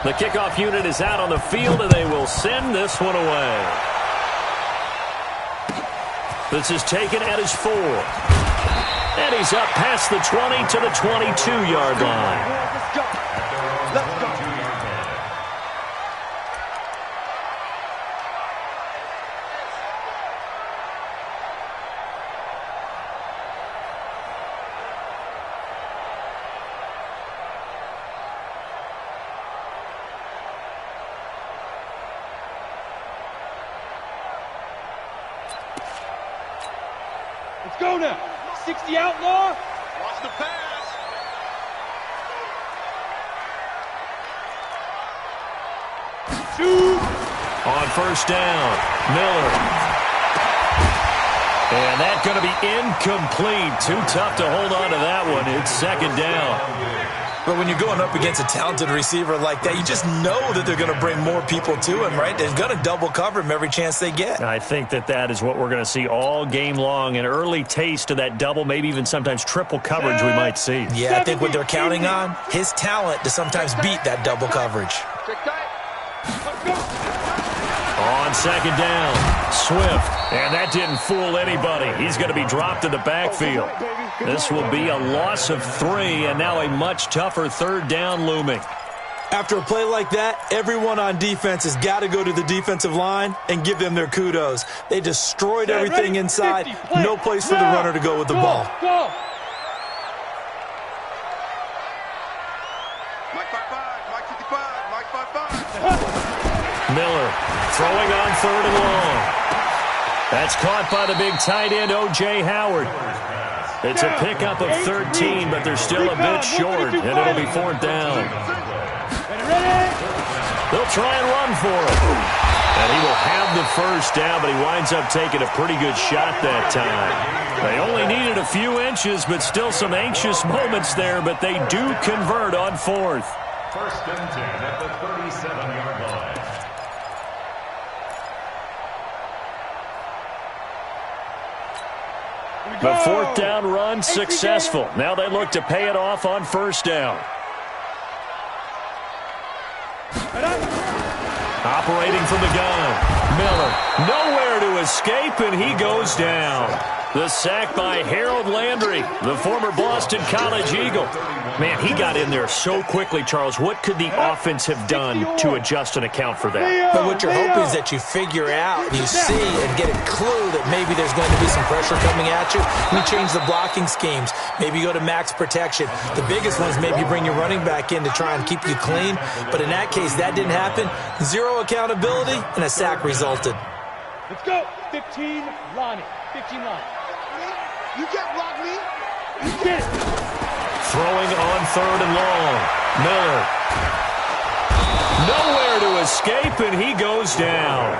The kickoff unit is out on the field, and they will send this one away. This is taken at his 4. And he's up past the 20 to the 22-yard line. Let's go. Let's go. Let's go now. 60 outlaw. Watch the pass. Shoot. On first down, Miller. And that's going to be incomplete. Too tough to hold on to that one. It's second down. But when you're going up against a talented receiver like that, you just know that they're going to bring more people to him, right? They're going to double cover him every chance they get. I think that is what we're going to see all game long. An early taste of that double, maybe even sometimes triple coverage we might see. Yeah, I think what they're counting on, his talent to sometimes beat that double coverage. On second down, Swift. And that didn't fool anybody. He's going to be dropped in the backfield. This will be a loss of 3, and now a much tougher third down looming. After a play like that, everyone on defense has got to go to the defensive line and give them their kudos. They destroyed everything inside. No place for the runner to go with the ball. Miller throwing on third and long. That's caught by the big tight end, O.J. Howard. It's a pickup of 13, but they're still a bit short, and it'll be fourth down. They'll try and run for it. And he will have the first down, but he winds up taking a pretty good shot that time. They only needed a few inches, but still some anxious moments there, but they do convert on fourth. First and 10 at the 37-yard line. The fourth down run successful. Now they look to pay it off on first down. Operating from the gun, Miller. Nowhere to escape, and he goes down. The sack by Harold Landry, the former Boston College Eagle. Man, he got in there so quickly, Charles. What could the offense have done to adjust and account for that? But what you're hoping is that you figure out, you see, and get a clue that maybe there's going to be some pressure coming at you. You change the blocking schemes. Maybe you go to max protection. The biggest one is maybe bring your running back in to try and keep you clean. But in that case, that didn't happen. Zero accountability, and a sack resulted. Let's go. 15, Lonnie. 15, Lonnie. You can't block me. You can't. Throwing on third and long. Miller. Nowhere to escape, and he goes down.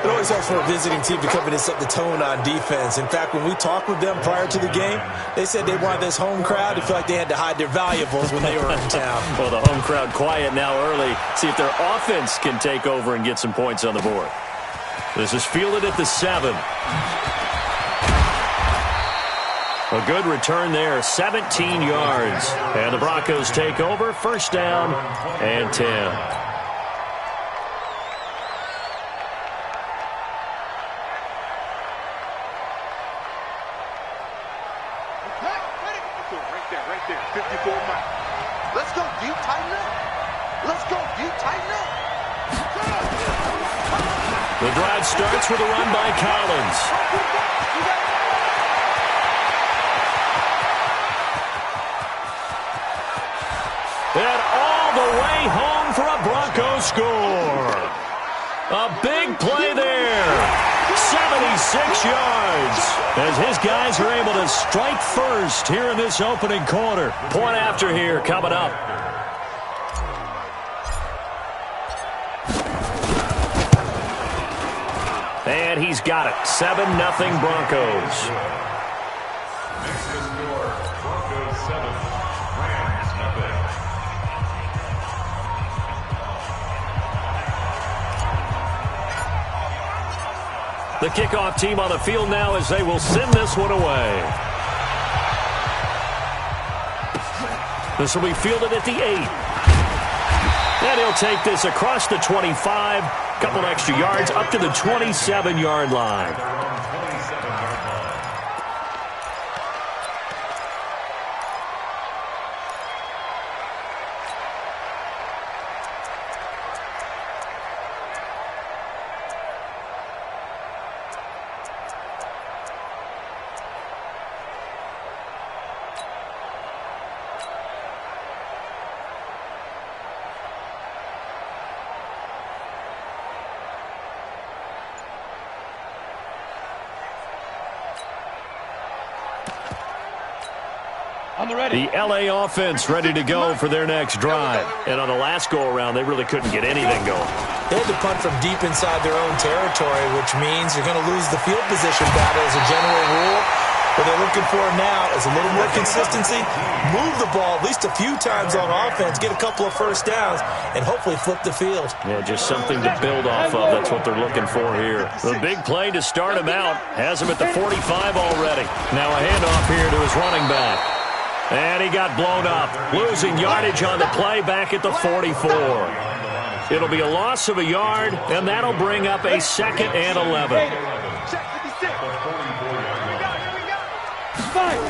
It always helps for a visiting team to come in and set the tone on defense. In fact, when we talked with them prior to the game, they said they wanted this home crowd to feel like they had to hide their valuables when they were in town. Well, the home crowd quiet now early. See if their offense can take over and get some points on the board. This is fielded at the 7. A good return there, 17 yards. And the Broncos take over, first down and 10. Right there. 54 miles. Let's go, you tighten up. Let's go, you tighten up. The drive starts with a run by Collins. And all the way home for a Broncos score. A big play there. 76 yards as his guys are able to strike first here in this opening quarter. Point after here coming up. And he's got it. 7-0 Broncos. Next to score, Broncos 7, Rams nothing. The kickoff team on the field now as they will send this one away. This will be fielded at the 8. And he'll take this across the 25, a couple extra yards up to the 27-yard line. The L.A. offense ready to go for their next drive. And on the last go-around, they really couldn't get anything going. They had to punt from deep inside their own territory, which means you're going to lose the field position battle as a general rule. What they're looking for now is a little more consistency, move the ball at least a few times on offense, get a couple of first downs, and hopefully flip the field. Yeah, just something to build off of. That's what they're looking for here. The big play to start him out has him at the 45 already. Now a handoff here to his running back. And he got blown up, losing yardage on the play back at the 44. It'll be a loss of a yard, and that'll bring up a 2nd and 11.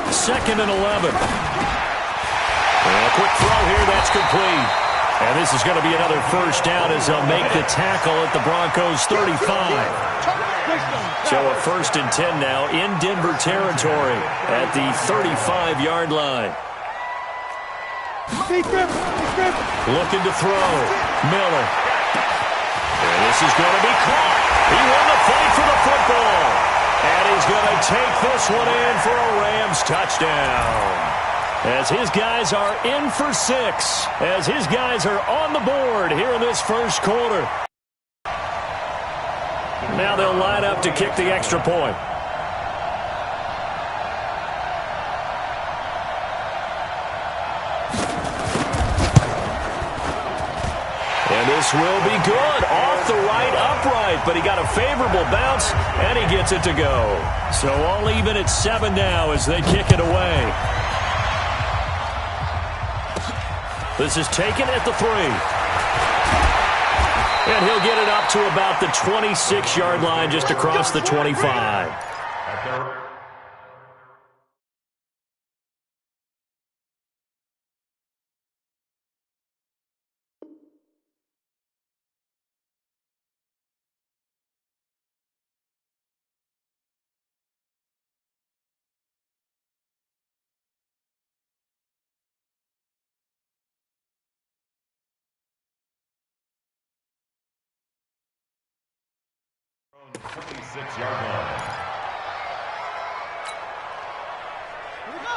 2nd and 11. And a quick throw here, that's complete. And this is going to be another first down as they'll make the tackle at the Broncos' 35. So a 1st and 10 now in Denver territory at the 35-yard line. Looking to throw. Miller. And this is going to be caught. He won the fight for the football. And he's going to take this one in for a Rams touchdown. As his guys are in for 6. As his guys are on the board here in this first quarter. Now they'll line up to kick the extra point. And this will be good. Off the right upright, but he got a favorable bounce, and he gets it to go. So all even at 7 now as they kick it away. This is taken at the 3. And he'll get it up to about the 26-yard line just across the 25.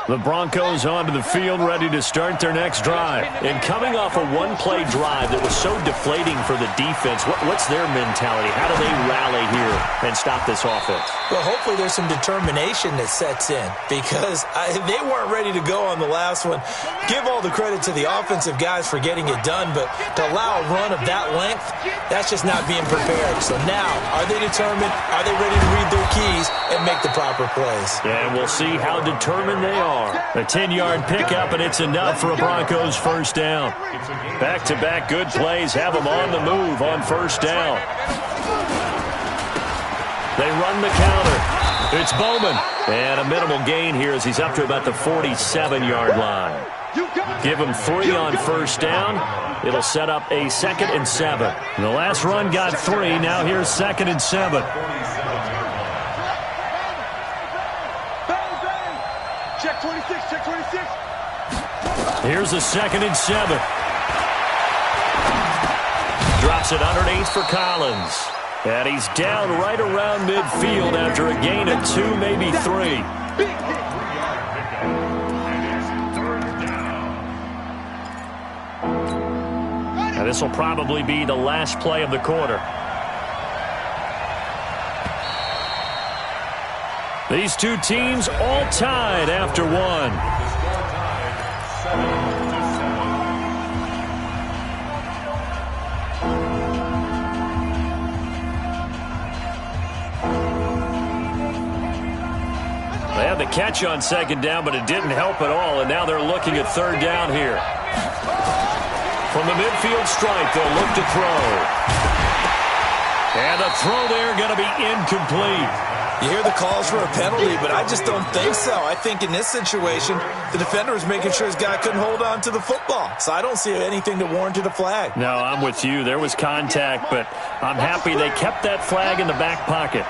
The Broncos onto the field, ready to start their next drive. And coming off a one-play drive that was so deflating for the defense, what's their mentality? How do they rally here and stop this offense? Well, hopefully there's some determination that sets in because they weren't ready to go on the last one. Give all the credit to the offensive guys for getting it done, but to allow a run of that length, that's just not being prepared. So now, are they determined? Are they ready to read their keys and make the proper plays? And we'll see how determined they are. A 10-yard pickup, and it's enough for a Broncos first down. Back-to-back good plays have them on the move on first down. They run the counter. It's Bowman. And a minimal gain here as he's up to about the 47-yard line. Give him 3 on first down. It'll set up a 2nd and 7. The last run got 3. Now here's 2nd and 7. Check 26, check 26. Here's a 2nd and 7. Drops it underneath for Collins. And he's down right around midfield after a gain of 2, maybe 3. And this will probably be the last play of the quarter. These two teams all tied after 1. They had the catch on 2nd down, but it didn't help at all, and now they're looking at 3rd down here. From the midfield stripe, they'll look to throw. And the throw there going to be incomplete. You hear the calls for a penalty, but I just don't think so. I think in this situation, the defender was making sure his guy couldn't hold on to the football. So I don't see anything that warranted a flag. No, I'm with you. There was contact, but I'm happy they kept that flag in the back pocket.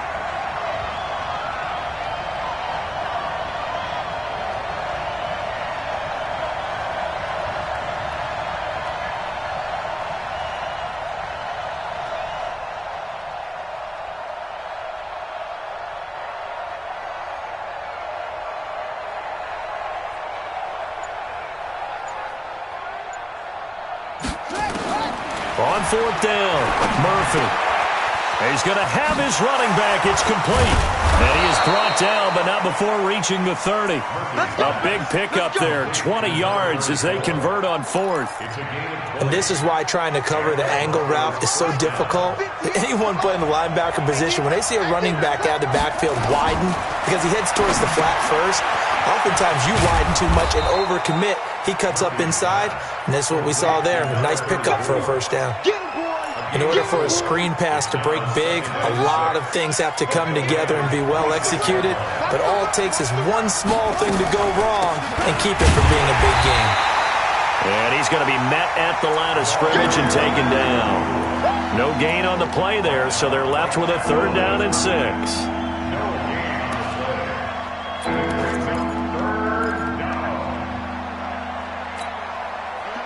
On fourth down, Murphy. He's going to have his running back. It's complete. And he is brought down, but not before reaching the 30. A big pickup there, 20 yards as they convert on fourth. And this is why trying to cover the angle route is so difficult. Anyone playing the linebacker position, when they see a running back out of the backfield widen, because he heads towards the flat first, oftentimes you widen too much and overcommit. He cuts up inside, and that's what we saw there. A nice pickup for a first down. In order for a screen pass to break big, a lot of things have to come together and be well executed, but all it takes is one small thing to go wrong and keep it from being a big game. And he's going to be met at the line of scrimmage and taken down. No gain on the play there, so they're left with a third down and 6.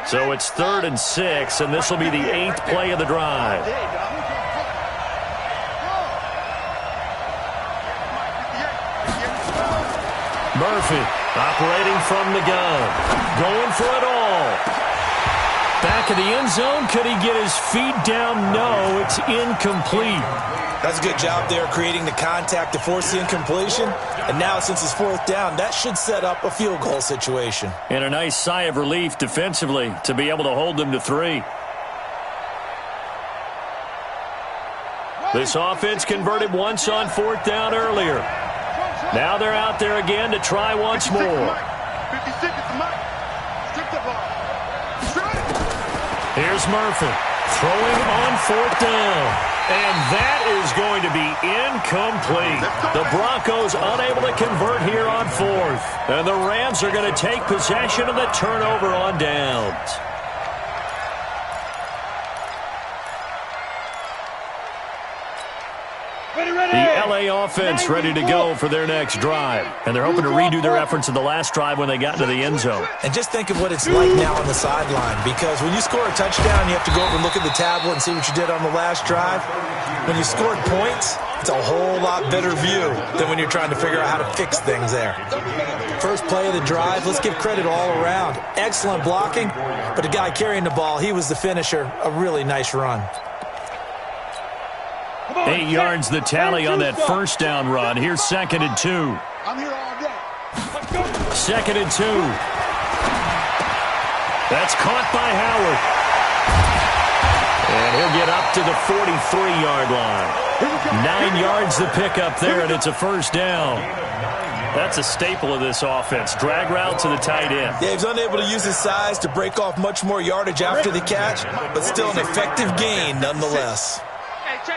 So it's 3rd and 6, and this will be the 8th play of the drive. Murphy operating from the gun, going for it all. Back of the end zone, could he get his feet down? No, it's incomplete. That's a good job there creating the contact to force the incompletion. And now since it's 4th down, that should set up a field goal situation. And a nice sigh of relief defensively to be able to hold them to 3. This offense converted once on 4th down earlier. Now they're out there again to try once more. Here's Murphy throwing on 4th down. And that is going to be incomplete. The Broncos unable to convert here on 4th. And the Rams are going to take possession of the turnover on downs. The LA offense ready to go for their next drive. And they're hoping to redo their efforts in the last drive when they got into the end zone. And just think of what it's like now on the sideline. Because when you score a touchdown, you have to go over and look at the tablet and see what you did on the last drive. When you scored points, it's a whole lot better view than when you're trying to figure out how to fix things there. First play of the drive, let's give credit all around. Excellent blocking, but the guy carrying the ball, he was the finisher. A really nice run. 8 yards the tally on that first down run. Here's 2nd and 2. I'm here all day. 2nd and 2. That's caught by Howard. And he'll get up to the 43-yard line. 9 yards the pickup there, and it's a first down. That's a staple of this offense. Drag route to the tight end. Yeah, he's unable to use his size to break off much more yardage after the catch, but still an effective gain nonetheless.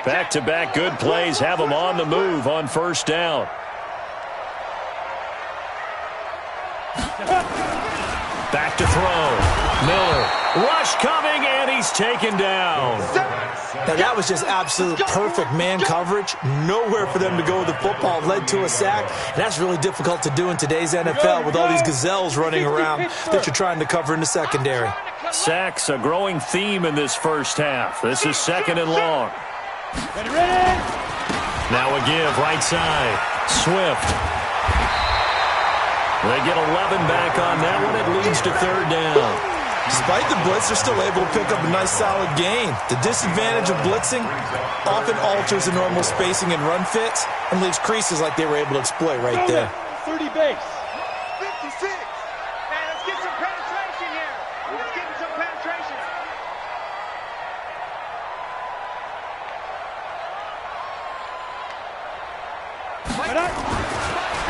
Back-to-back good plays have him on the move on first down. Back to throw. Miller. Rush coming, and he's taken down. Now, that was just absolute perfect man coverage. Nowhere for them to go with the football. Led to a sack. And that's really difficult to do in today's NFL with all these gazelles running around that you're trying to cover in the secondary. Sacks, a growing theme in this first half. This is 2nd and long. Now a give, right side. Swift. They get 11 back on that one. It leads to 3rd down. Despite the blitz, they're still able to pick up a nice solid gain. The disadvantage of blitzing often alters the normal spacing and run fits and leaves creases like they were able to exploit right there. 30 base. 56. Hey, let's get some penetration here. Let's get some penetration.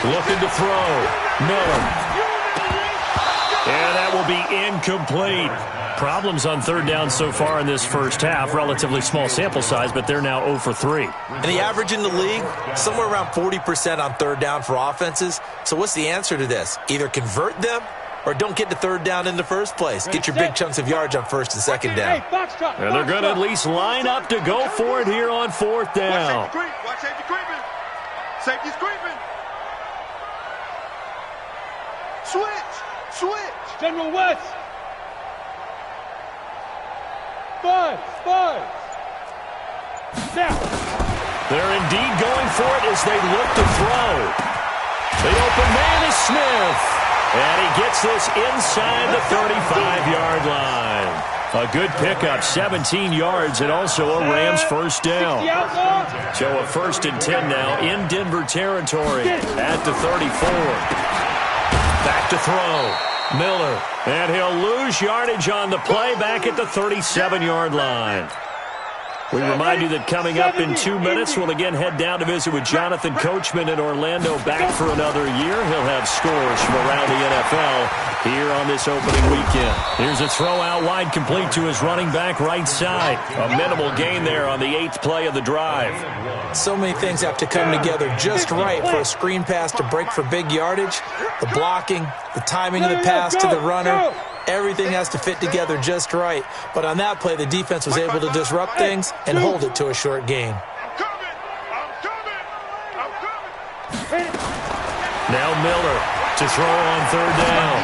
Looking to throw. Miller. And that will be incomplete. Problems on third down so far in this first half. Relatively small sample size, but they're now 0 for 3. And the average in the league, somewhere around 40% on third down for offenses. So what's the answer to this? Either convert them or don't get to third down in the first place. Get your big chunks of yards on first and second down. And they're going to at least line up to go for it here on fourth down. Watch safety creeping. Safety's creeping. Switch. General West. Five. Now. They're indeed going for it as they look to throw. The open man is Smith. And he gets this inside the 35-yard line. A good pickup, 17 yards, and also a Rams first down. So a 1st and 10 now in Denver territory at the 34. Back to throw. Miller. And he'll lose yardage on the play back at the 37-yard line. We remind you that coming up in 2 minutes, we'll again head down to visit with Jonathan Coachman in Orlando, back for another year. He'll have scores from around the NFL here on this opening weekend. Here's a throw out wide, complete to his running back right side. A minimal gain there on the 8th play of the drive. So many things have to come together just right for a screen pass to break for big yardage. The blocking, the timing of the pass to the runner. Everything has to fit together just right. But on that play, the defense was able to disrupt things and hold it to a short gain. I'm coming. Now Miller to throw on third down.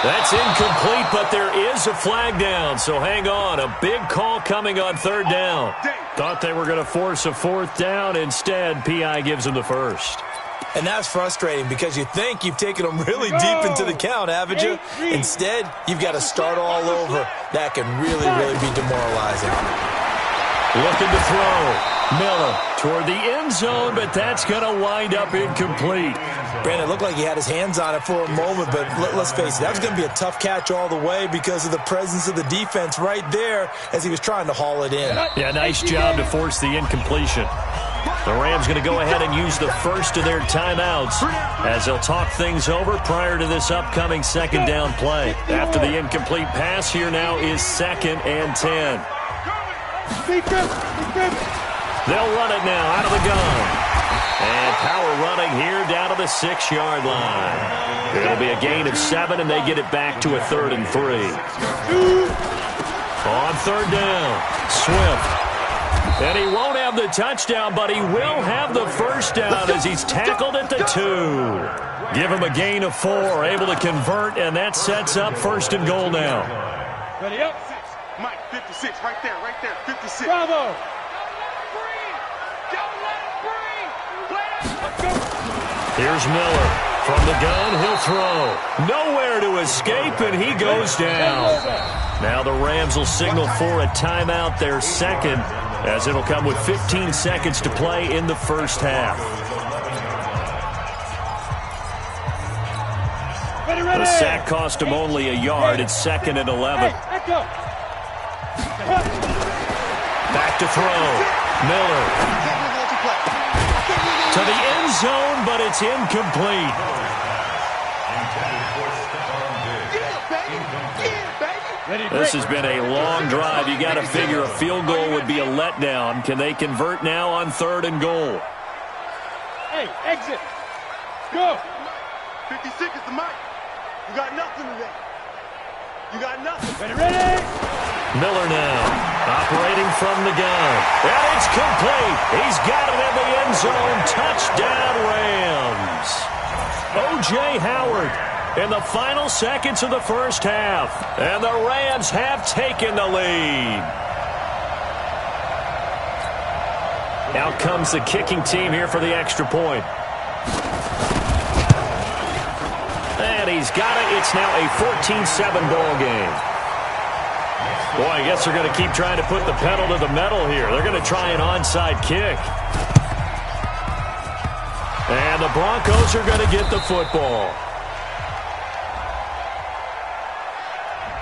That's incomplete, but there is a flag down, so hang on. A big call coming on third down. Thought they were going to force a fourth down. Instead, P.I. gives them the first. And that's frustrating because you think you've taken them really deep into the count, haven't you? Instead, you've got to start all over. That can really be demoralizing. Looking to throw. Miller toward the end zone, but that's going to wind up incomplete. Brandon, it looked like he had his hands on it for a moment, but let's face it, that was going to be a tough catch all the way because of the presence of the defense right there as he was trying to haul it in. Yeah, nice job to force the incompletion. The Rams going to go ahead and use the first of their timeouts as they'll talk things over prior to this upcoming second down play. After the incomplete pass, here now is 2nd and 10. They'll run it now out of the gun. And power running here down to the 6-yard line. It'll be a gain of 7, and they get it back to a 3rd and 3. On third down, Swift. And he won't have the touchdown, but he will have the first down as he's tackled at the 2. Give him a gain of 4, able to convert, and that sets up 1st and goal now. Ready up. Mike, 56, right there, 56. Bravo. Here's Miller. From the gun, he'll throw. Nowhere to escape, and he goes down. Now the Rams will signal for a timeout, their second, as it'll come with 15 seconds to play in the first half. The sack cost him only a yard. It's 2nd and 11. Back to throw. Miller. To the end zone, but it's incomplete. This has been a long drive. You got to figure a field goal would be a letdown. Can they convert now on 3rd and goal? Hey, exit. Go. 56 is the mic. You got nothing today. You got nothing. Ready? Miller now, operating from the gun. And it's complete. He's got it in the end zone. Touchdown, Rams. O.J. Howard in the final seconds of the first half. And the Rams have taken the lead. Out comes the kicking team here for the extra point. And he's got it. It's now a 14-7 ball game. Boy, I guess they're going to keep trying to put the pedal to the metal here. They're going to try an onside kick. And the Broncos are going to get the football.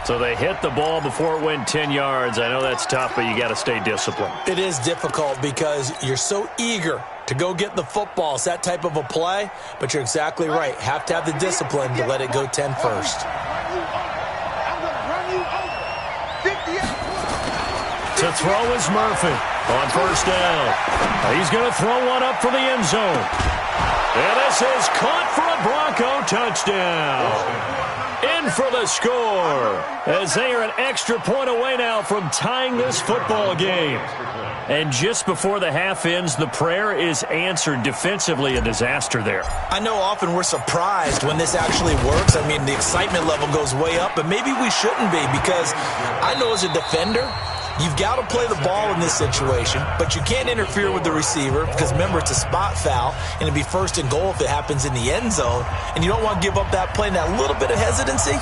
So they hit the ball before it went 10 yards. I know that's tough, but you got to stay disciplined. It is difficult because you're so eager to go get the football. It's that type of a play, but you're exactly right. Have to have the discipline to let it go 10 first. I'm going to run you over. 58. To throw is Murphy on first down. He's going to throw one up for the end zone. And this is caught for a Bronco touchdown. In for the score, as they are an extra point away now from tying this football game. And just before the half ends, the prayer is answered. Defensively, a disaster there. I know often we're surprised when this actually works. I mean, the excitement level goes way up, but maybe we shouldn't be, because I know as a defender, you've got to play the ball in this situation, but you can't interfere with the receiver because, remember, it's a spot foul, and it'd be first and goal if it happens in the end zone, and you don't want to give up that play. And that little bit of hesitancy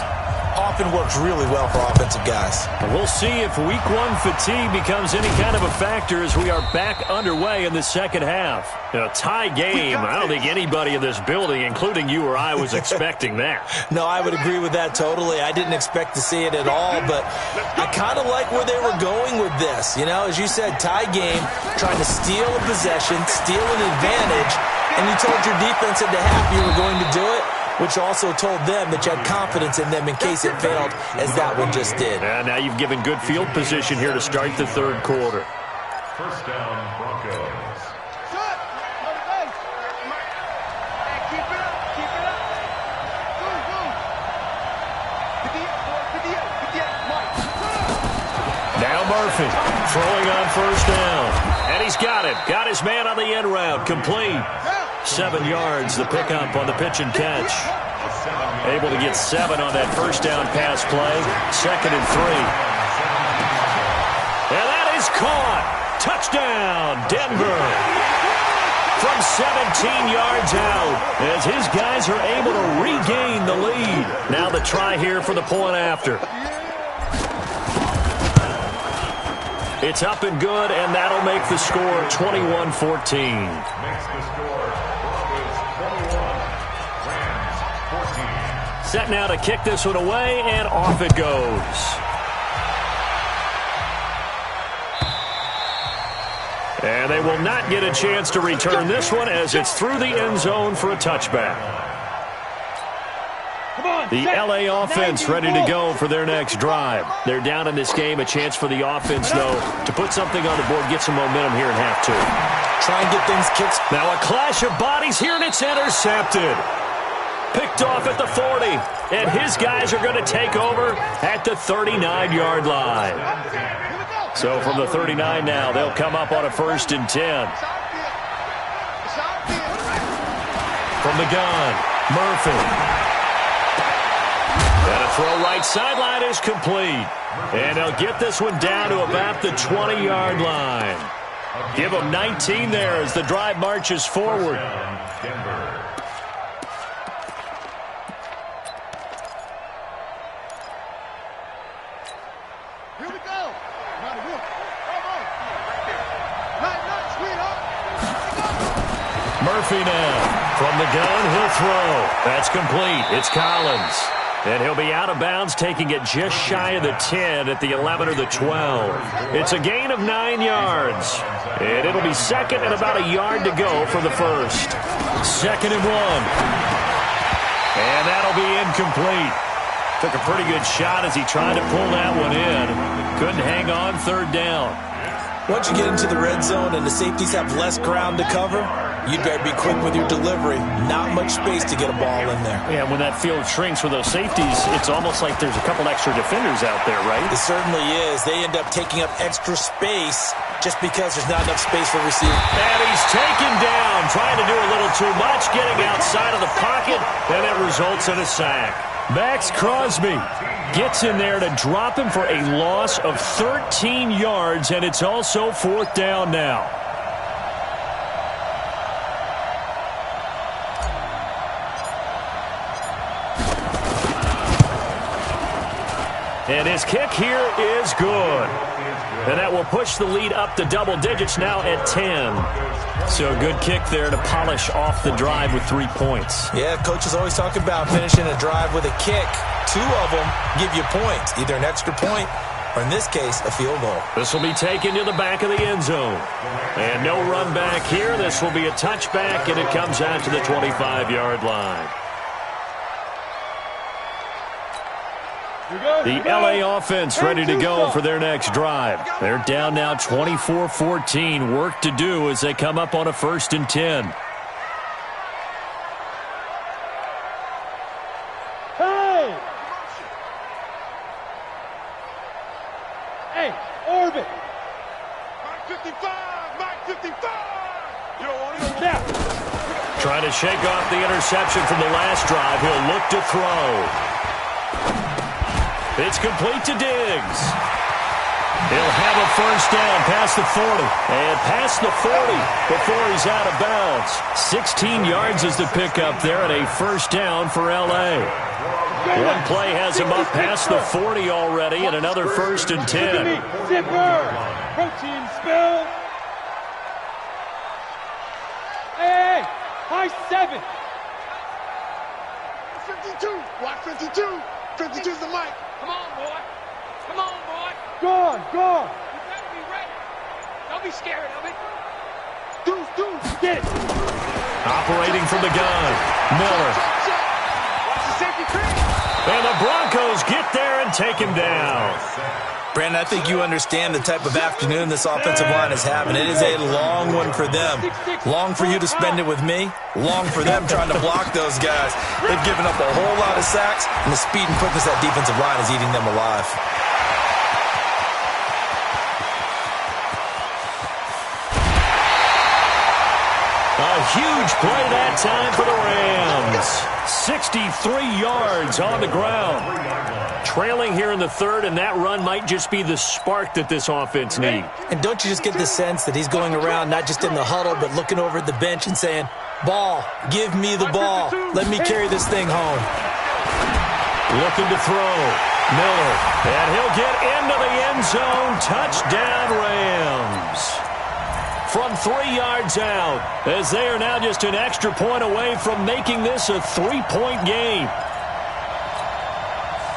often works really well for offensive guys. We'll see if week one fatigue becomes any kind of a factor as we are back underway in the second half. A tie game. I don't think anybody in this building, including you or I, was expecting that. No, I would agree with that totally. I didn't expect to see it at all, but I kind of like where they were going with this. You know, as you said, tie game, trying to steal a possession, steal an advantage, and you told your defense at the half you were going to do it, which also told them that you had confidence in them in case it failed, as that one just did. And now you've given good field position here to start the third quarter. First down, Broncos. Shut. Go to base. Hey, keep it up. Keep it up. Boom, boom. 58, 58, Mike. Now Murphy throwing on first down. And he's got it. Got his man on the end route. Complete. 7 yards, the pickup on the pitch and catch. Able to get 7 on that first down pass play. 2nd and 3. And that is caught. Touchdown, Denver. From 17 yards out, as his guys are able to regain the lead. Now the try here for the point after. It's up and good, and that'll make the score 21-14. Makes the score Broncos 21, Rams 14. Set now to kick this one away, and off it goes. And they will not get a chance to return this one as it's through the end zone for a touchback. The LA offense ready to go for their next drive. They're down in this game. A chance for the offense, though, to put something on the board, get some momentum here in half two. Try and get things kicked. Now a clash of bodies here, and it's intercepted. Picked off at the 40, and his guys are going to take over at the 39-yard line. So from the 39 now, they'll come up on a 1st and 10. From the gun, Murphy. And a throw right sideline is complete. And they'll get this one down to about the 20-yard line. Give them 19 there as the drive marches forward. Here we go. Murphy now. From the gun, he'll throw. That's complete. It's Collins. And he'll be out of bounds, taking it just shy of the 10 at the 11 or the 12. It's a gain of 9 yards. And it'll be 2nd and about a yard to go for the first. 2nd and 1. And that'll be incomplete. Took a pretty good shot as he tried to pull that one in. Couldn't hang on 3rd down. Once you get into the red zone and the safeties have less ground to cover, you'd better be quick with your delivery. Not much space to get a ball in there. Yeah, when that field shrinks with those safeties, it's almost like there's a couple extra defenders out there, right? It certainly is. They end up taking up extra space just because there's not enough space for receivers. And he's taken down, trying to do a little too much, getting outside of the pocket, and it results in a sack. Max Crosby gets in there to drop him for a loss of 13 yards, and it's also 4th down now. And his kick here is good. And that will push the lead up to double digits now at 10. So a good kick there to polish off the drive with 3 points. Yeah, coaches always talk about finishing a drive with a kick. 2 of them give you points, either an extra point or, in this case, a field goal. This will be taken to the back of the end zone. And no run back here. This will be a touchback, and it comes out to the 25-yard line. The LA offense ready to go for their next drive. They're down now 24-14. Work to do as they come up on a 1st and 10. Hey, orbit. Mike 55, Mike 55. You don't want it. Now. Trying to shake off the interception from the last drive. He'll look to throw. It's complete to Diggs. He'll have a 1st down past the 40. And past the 40 before he's out of bounds. 16 yards is the pickup there and a 1st down for L.A. One play has him up past the 40 already and another 1st and 10. Zipper. Protein spill. Hey, high 7. 52. Watch 52. 52's the mic. Come on, boy. Come on, boy. Gone. You better be ready. Don't be scared of it. Deuce. Get it. Operating from the gun. Miller. Watch the safety creep. And the Broncos get there and take him down. Brandon, I think you understand the type of afternoon this offensive line is having. It is a long one for them. Long for you to spend it with me. Long for them trying to block those guys. They've given up a whole lot of sacks, and the speed and quickness of that defensive line is eating them alive. A huge play that time for the Rams. 63 yards on the ground. Trailing here in the 3rd, and that run might just be the spark that this offense needs. And don't you just get the sense that he's going around not just in the huddle, but looking over at the bench and saying, ball, give me the ball. Let me carry this thing home. Looking to throw. Miller. And he'll get into the end zone. Touchdown, Rams. From 3 yards out, as they are now just an extra point away from making this a 3-point game.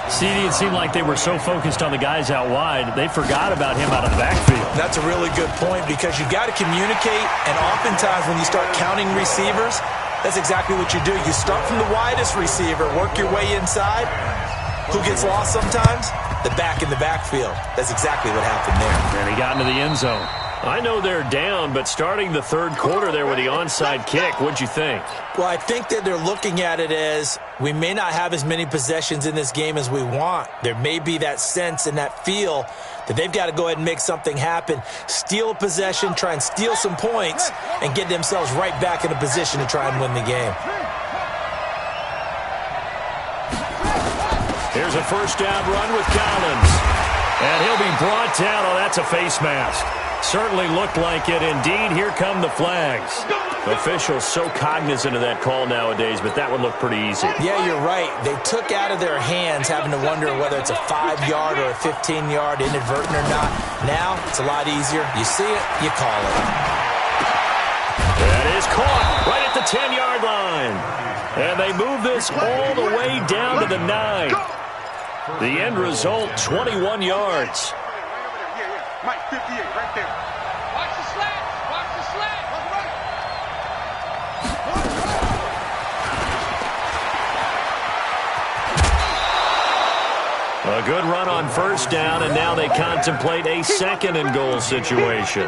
CD, it seemed like they were so focused on the guys out wide, they forgot about him out of the backfield. That's a really good point because you got to communicate, and oftentimes when you start counting receivers, that's exactly what you do. You start from the widest receiver, work your way inside. Who gets lost sometimes? The back in the backfield. That's exactly what happened there. And he got into the end zone. I know they're down, but starting the 3rd quarter there with the onside kick, what'd you think? Well, I think that they're looking at it as we may not have as many possessions in this game as we want. There may be that sense and that feel that they've got to go ahead and make something happen, steal a possession, try and steal some points, and get themselves right back in a position to try and win the game. Here's a 1st down run with Collins. And he'll be brought down. Oh, that's a face mask. Certainly looked like it. Indeed, here come the flags. Officials so cognizant of that call nowadays, but that would look pretty easy. Yeah, you're right. They took out of their hands having to wonder whether it's a 5-yard or a 15-yard inadvertent or not. Now, it's a lot easier. You see it, you call it. That is caught right at the 10-yard line. And they move this all the way down to the 9. The end result, 21 yards. Mike 58, right there. Watch the slats. Watch the slats. A good run on 1st down, and now they contemplate a 2nd and goal situation.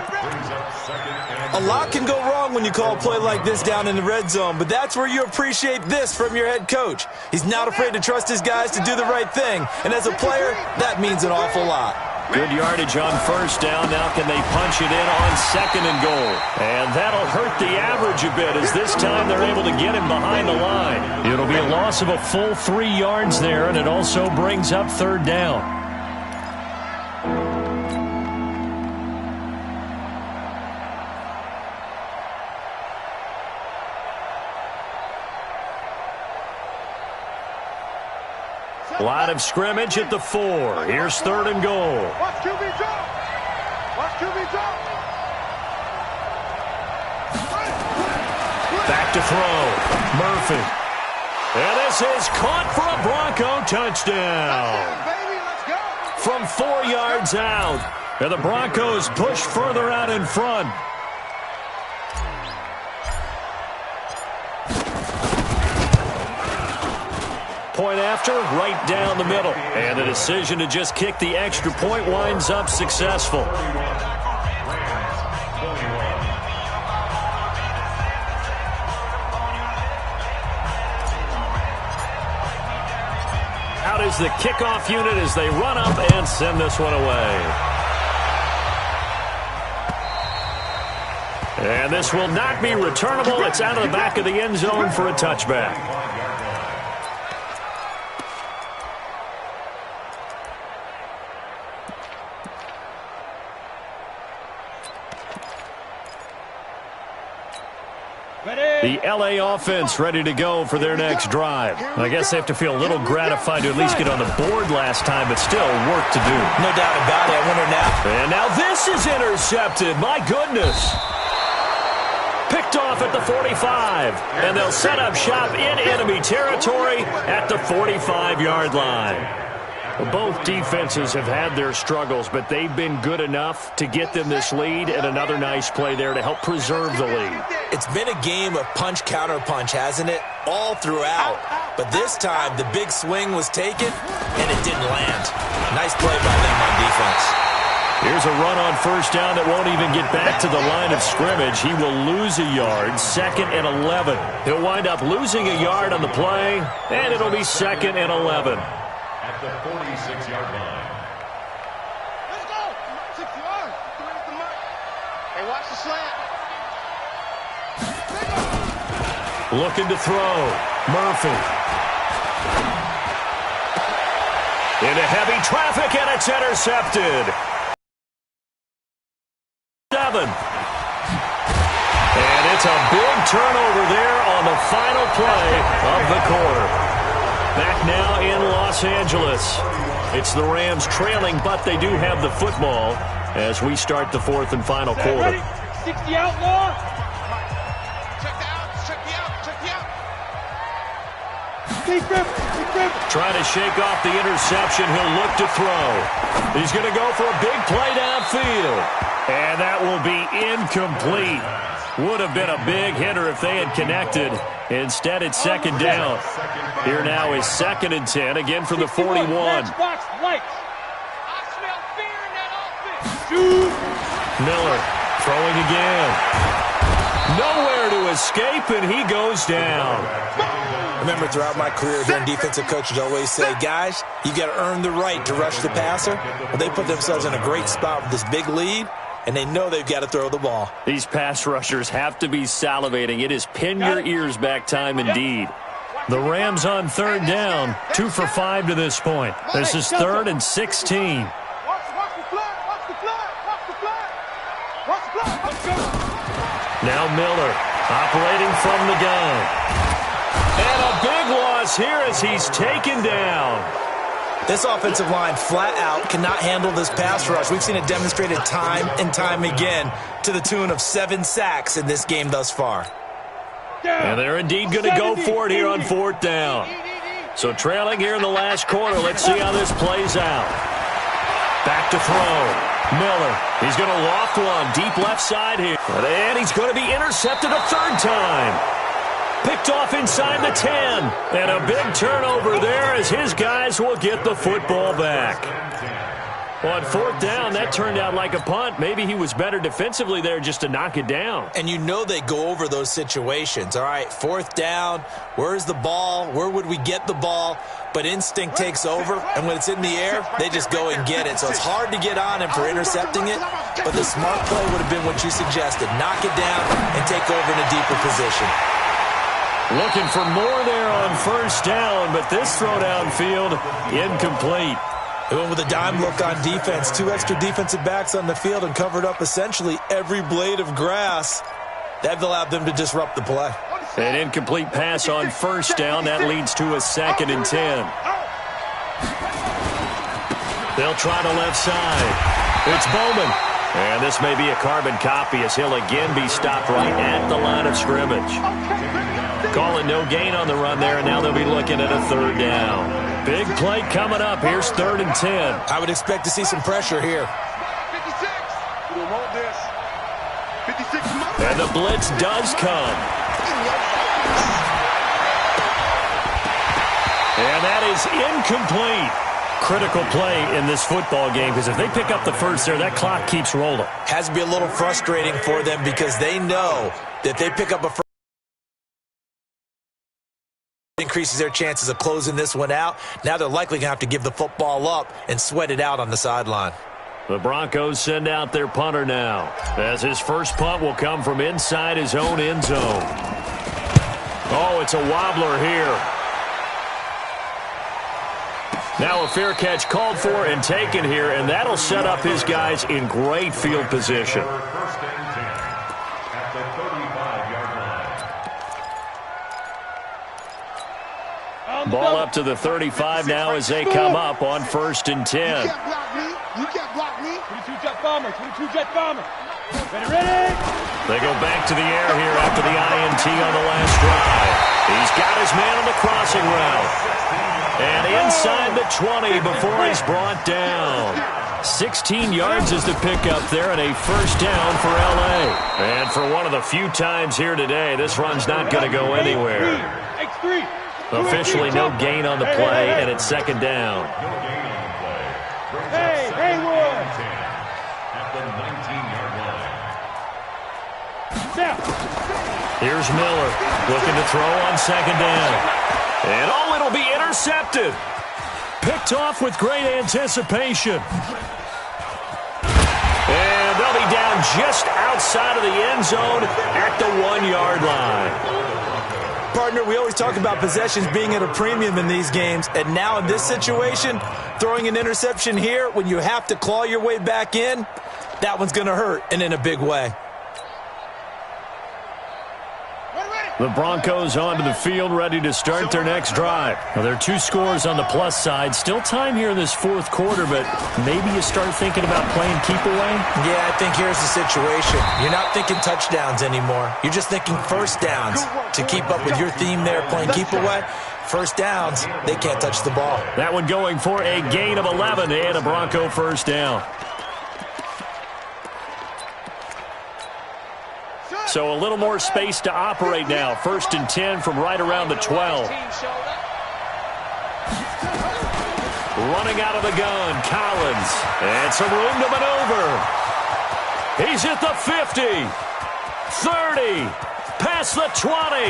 A lot can go wrong when you call a play like this down in the red zone, but that's where you appreciate this from your head coach. He's not afraid to trust his guys to do the right thing, and as a player, that means an awful lot. Good yardage on 1st down. Now can they punch it in on 2nd and goal? And that'll hurt the average a bit as this time they're able to get him behind the line. It'll be a loss of a full 3 yards there, and it also brings up 3rd down. Line of scrimmage at the 4. Here's 3rd and goal. Watch QB drop. Watch QB drop. Back to throw. Murphy. And this is caught for a Bronco touchdown. Baby, let's go. From 4 yards out. And the Broncos push further out in front. point after, right down the middle. And the decision to just kick the extra point winds up successful. Out is the kickoff unit as they run up and send this one away. And this will not be returnable. It's out of the back of the end zone for a touchback. The LA offense ready to go for their next drive. I guess they have to feel a little gratified to at least get on the board last time, but still work to do. No doubt about it. I wonder now. And now this is intercepted. My goodness. Picked off at the 45. And they'll set up shop in enemy territory at the 45-yard line. Both defenses have had their struggles, but they've been good enough to get them this lead, and another nice play there to help preserve the lead. It's been a game of punch-counter-punch, hasn't it? All throughout. But this time, the big swing was taken, and it didn't land. Nice play by them on defense. Here's a run on first down that won't even get back to the line of scrimmage. He will lose a yard, 2nd and 11. He'll wind up losing a yard on the play, and it'll be 2nd and 11. At the 46-yard line. Let's go. 6 yards. Hey, watch the slant. Looking to throw. Murphy. Into heavy traffic, and it's intercepted. 7. And it's a big turnover there on the final play of the quarter. Back now in Los Angeles. It's the Rams trailing, but they do have the football as we start the 4th and final quarter. 60 outlaw. Check the out. Keep him. Trying to shake off the interception. He'll look to throw. He's going to go for a big play downfield. And that will be incomplete. Would have been a big hitter if they had connected. Instead, it's 2nd down. Here now is 2nd and 10, again from the 41. I smell fear in that offense. Miller throwing again. Nowhere to escape, and he goes down. Remember, throughout my career, hearing defensive coaches always say, guys, you got to earn the right to rush the passer. Well, they put themselves in a great spot with this big lead, and they know they've got to throw the ball. These pass rushers have to be salivating. It is pin your ears back time indeed. The Rams on 3rd down, 2 for 5 to this point. This is 3rd and 16. Watch the flag. Let's go. Now Miller operating from the gun. And a big loss here as he's taken down. This offensive line flat out cannot handle this pass rush. We've seen it demonstrated time and time again to the tune of 7 sacks in this game thus far. And they're indeed going to go for it here on 4th down. So trailing here in the last quarter. Let's see how this plays out. Back to throw. Miller. He's going to loft one deep left side here. And he's going to be intercepted a 3rd time. Picked off inside the 10. And a big turnover there as his guys will get the football back. Well, on 4th down, that turned out like a punt. Maybe he was better defensively there just to knock it down. And you know they go over those situations. All right, 4th down, where's the ball? Where would we get the ball? But instinct takes over, and when it's in the air, they just go and get it. So it's hard to get on him for intercepting it, but the smart play would have been what you suggested. Knock it down and take over in a deeper position. Looking for more there on 1st down, but this throw downfield, incomplete. They went with a dime look on defense. 2 extra defensive backs on the field and covered up essentially every blade of grass. That allowed them to disrupt the play. An incomplete pass on 1st down. That leads to a 2nd and 10. They'll try the left side. It's Bowman. And this may be a carbon copy as he'll again be stopped right at the line of scrimmage. Calling no gain on the run there, and now they'll be looking at a 3rd down. Big play coming up. Here's 3rd and 10. I would expect to see some pressure here. 56. We don't want this. 56. And the blitz does come. And that is incomplete. Critical play in this football game, because if they pick up the first there, that clock keeps rolling. Has to be a little frustrating for them because they know that they pick up a first, increases their chances of closing this one out. Now they're likely going to have to give the football up and sweat it out on the sideline. The Broncos send out their punter now, as his first punt will come from inside his own end zone. Oh, it's a wobbler here. Now a fair catch called for and taken here, and that'll set up his guys in great field position. First and 10 at the 35-yard line. Ball up to the 35 now as they come up on 1st and 10. You can't block me. You can't block me. 22 jet bomber. 22 jet bomber. Ready? They go back to the air here after the INT on the last drive. He's got his man on the crossing route. And inside the 20 before he's brought down. 16 yards is the pickup there, and a first down for L.A. And for one of the few times here today, this run's not going to go anywhere. X3. Officially no gain on the play, and it's second down. No gain on the play. Brings up Hey, second Haywood. and 10 at the 19-yard line. Now. Here's Miller looking to throw on second down. And oh, it'll be intercepted. Picked off with great anticipation. And they'll be down just outside of the end zone at the 1-yard line. Partner, we always talk about possessions being at a premium in these games, and now in this situation, throwing an interception here when you have to claw your way back in, that one's going to hurt, and in a big way. The Broncos onto the field, ready to start their next drive. Well, there are 2 scores on the plus side. Still time here in this 4th quarter, but maybe you start thinking about playing keep away? Yeah, I think here's the situation. You're not thinking touchdowns anymore. You're just thinking first downs. To keep up with your theme there, playing keep away, first downs, they can't touch the ball. That one going for a gain of 11 and a Bronco first down. So a little more space to operate now. 1st and 10 from right around the 12. Running out of the gun, Collins. And some room to maneuver. He's at the 50. 30. Past the 20.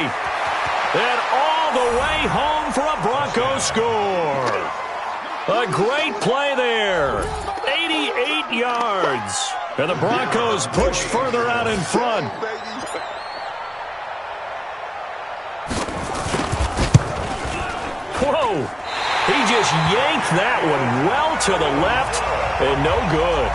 And all the way home for a Bronco score. A great play there. 88 yards. And the Broncos push further out in front. Whoa. He just yanked that one well to the left and no good.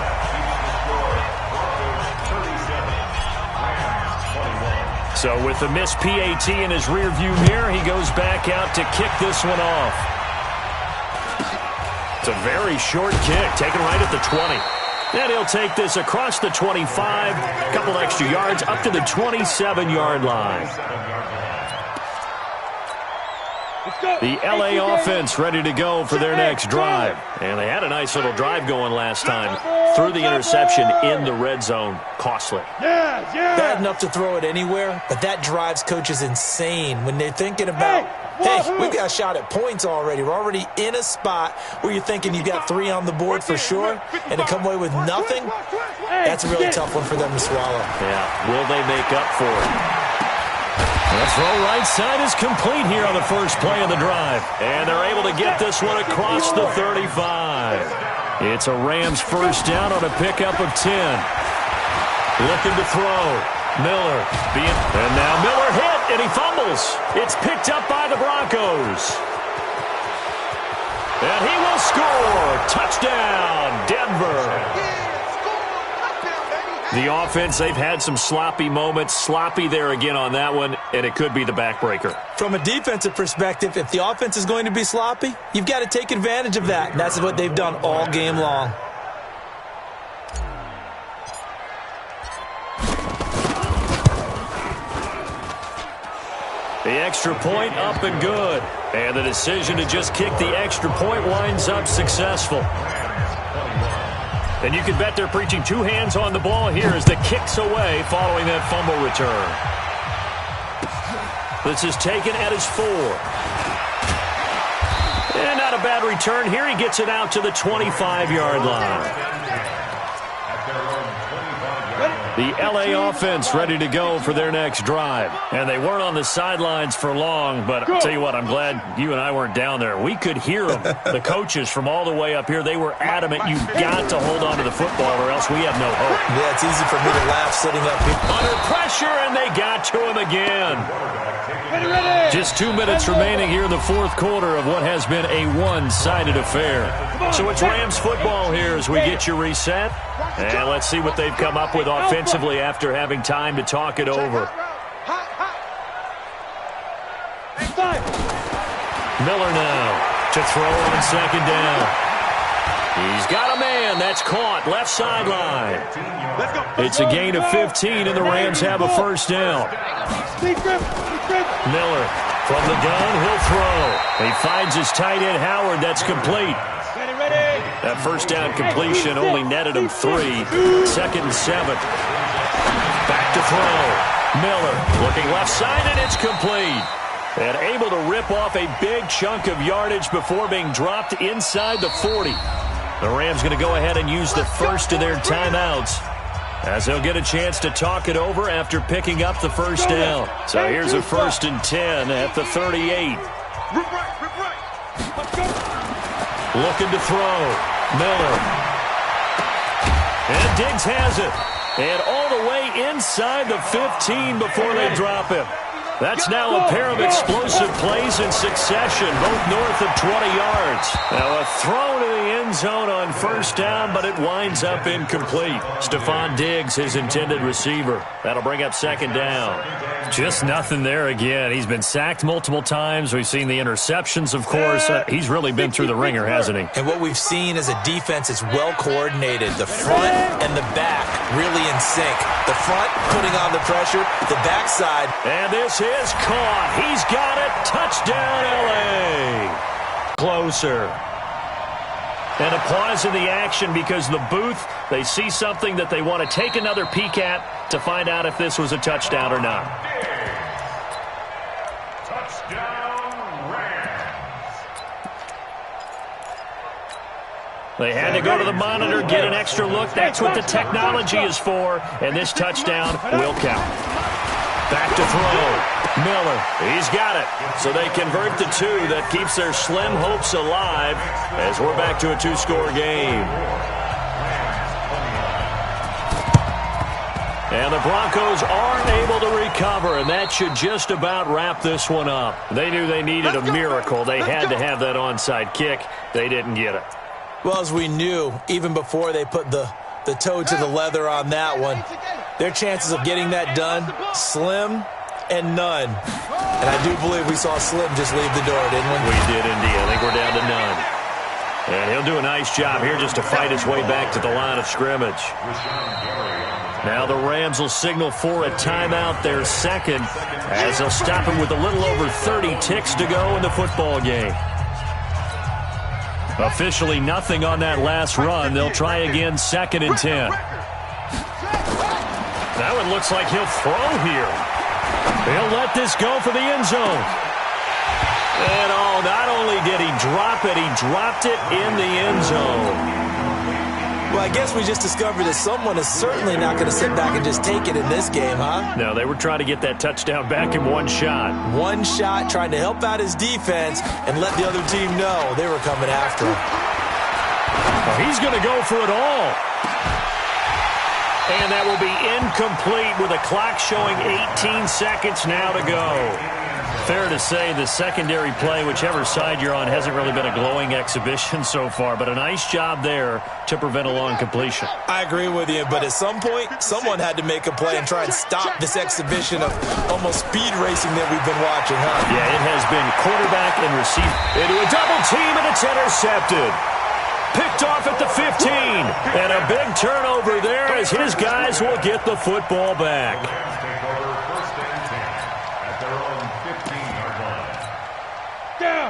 So with the missed PAT in his rearview mirror, he goes back out to kick this one off. It's a very short kick, taken right at the 20. And he'll take this across the 25, a couple extra yards, up to the 27-yard line. The L.A. offense ready to go for their next drive. And they had a nice little drive going last time. Threw the interception in the red zone. Costly. Bad enough to throw it anywhere, but that drives coaches insane when they're thinking about, hey, we've got a shot at points already. We're already in a spot where you're thinking you got 3 on the board for sure, and to come away with nothing, that's a really tough one for them to swallow. Yeah, will they make up for it? The throw right side is complete here on the first play of the drive. And they're able to get this one across the 35. It's a Rams first down on a pickup of 10. Looking to throw. Miller. And now Miller hit, and he fumbles. It's picked up by the Broncos. And he will score. Touchdown, Denver. The offense, they've had some sloppy moments. Sloppy there again on that one, and it could be the backbreaker. From a defensive perspective, if the offense is going to be sloppy, you've got to take advantage of that, and that's what they've done all game long. The extra point up and good. And the decision to just kick the extra point winds up successful. And you can bet they're preaching 2 hands on the ball here as the kick's away following that fumble return. This is taken at his 4. not a bad return here. He gets it out to the 25-yard line. The L.A. offense ready to go for their next drive. And they weren't on the sidelines for long, but I'll tell you what, I'm glad you and I weren't down there. We could hear them, the coaches from all the way up here. They were adamant, you've got to hold on to the football or else we have no hope. Yeah, it's easy for me to laugh sitting up here. Under pressure, and they got to him again. Just 2 minutes remaining here in the fourth quarter of what has been a one-sided affair. So it's Rams football here as we get you reset. And let's see what they've come up with offensively after having time to talk it over. Miller now to throw on second down. He's got a man. That's caught. Left sideline. It's a gain of 15, and the Rams have a first down. Miller from the gun. He'll throw. He finds his tight end, Howard. That's complete. That first down completion only netted him 3. Second and 7. Back to throw. Miller looking left side, and it's complete. And able to rip off a big chunk of yardage before being dropped inside the 40. The Rams going to go ahead and use the first of their timeouts as they'll get a chance to talk it over after picking up the first down. So here's a 1st and 10 at the 38. Looking to throw. Miller. And Diggs has it. And all the way inside the 15 before they drop him. That's now a pair of explosive plays in succession, both north of 20 yards. Now a throw to the end zone on first down, but it winds up incomplete. Stephon Diggs, his intended receiver. That'll bring up second down. Just nothing there again. He's been sacked multiple times. We've seen the interceptions, of course. He's really been through the ringer, hasn't he? And what we've seen is a defense that's well coordinated. The front and the back really in sync. The front putting on the pressure, the backside. And this is caught. He's got it. Touchdown, L.A. Closer. And a pause in the action because the booth, they see something that they want to take another peek at to find out if this was a touchdown or not. Touchdown, Rams. They had to go to the monitor, get an extra look. That's what the technology is for. And this touchdown will count. Back to throw. Miller, he's got it. So they convert the 2. That keeps their slim hopes alive as we're back to a 2-score game. And the Broncos aren't able to recover, and that should just about wrap this one up. They knew they needed a miracle. They had to have that onside kick. They didn't get it. Well, as we knew, even before they put the toe to the leather on that one, their chances of getting that done, slim and none. And I do believe we saw Slim just leave the door, didn't we? We did indeed. I think we're down to none. And he'll do a nice job here just to fight his way back to the line of scrimmage. Now the Rams will signal for a timeout, their second, as they'll stop him with a little over 30 ticks to go in the football game. Officially nothing on that last run. They'll try again, 2nd and 10. That one looks like he'll throw here. He'll let this go for the end zone. And not only did he drop it, he dropped it in the end zone. Well, I guess we just discovered that someone is certainly not going to sit back and just take it in this game, huh? No, they were trying to get that touchdown back in one shot. One shot, trying to help out his defense and let the other team know they were coming after him. Well, he's going to go for it all. And that will be incomplete with a clock showing 18 seconds now to go. Fair to say the secondary play, whichever side you're on, hasn't really been a glowing exhibition so far, but a nice job there to prevent a long completion. I agree with you, but at some point, someone had to make a play and try and stop this exhibition of almost speed racing that we've been watching, huh? Yeah, it has been quarterback and receiver into a double team, and it's intercepted. Picked off at the 15, and a big turnover there as his guys will get the football back.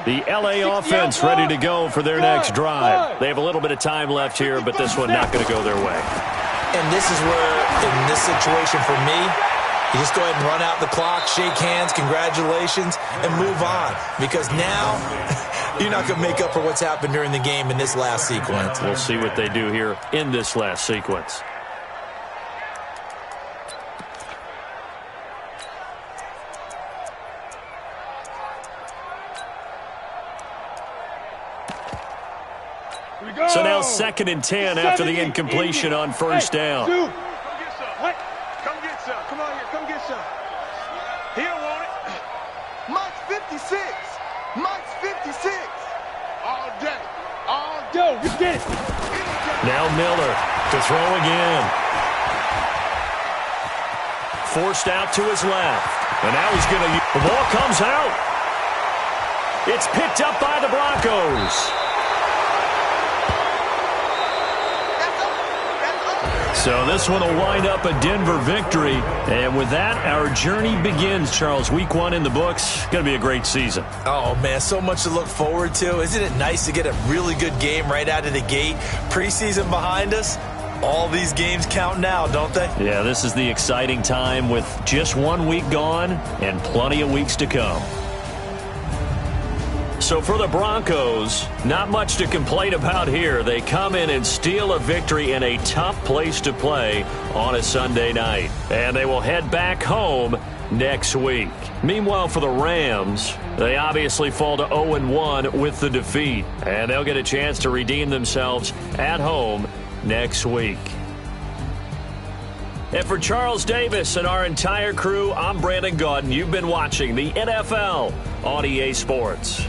The L.A. offense ready to go for their next drive. They have a little bit of time left here, but this one not going to go their way. And this is where, in this situation for me, you just go ahead and run out the clock, shake hands, congratulations, and move on. Because now You're not going to make up for what's happened during the game in this last sequence. We'll see what they do here in this last sequence. So now 2nd and 10 after the incompletion on first down. Come get some. What? Come get some. Come on here. Come get some. He don't want it. Mike's 56. Mike's 56. All day. All day. You get it. Now Miller to throw again. Forced out to his left. And now he's going to... The ball comes out. It's picked up by the Broncos. So this one will wind up a Denver victory. And with that, our journey begins, Charles. Week 1 in the books. Going to be a great season. Oh, man, so much to look forward to. Isn't it nice to get a really good game right out of the gate? Preseason behind us. All these games count now, don't they? Yeah, this is the exciting time with just 1 week gone and plenty of weeks to come. So for the Broncos, not much to complain about here. They come in and steal a victory in a tough place to play on a Sunday night. And they will head back home next week. Meanwhile, for the Rams, they obviously fall to 0-1 with the defeat. And they'll get a chance to redeem themselves at home next week. And for Charles Davis and our entire crew, I'm Brandon Gaudin. You've been watching the NFL on EA Sports.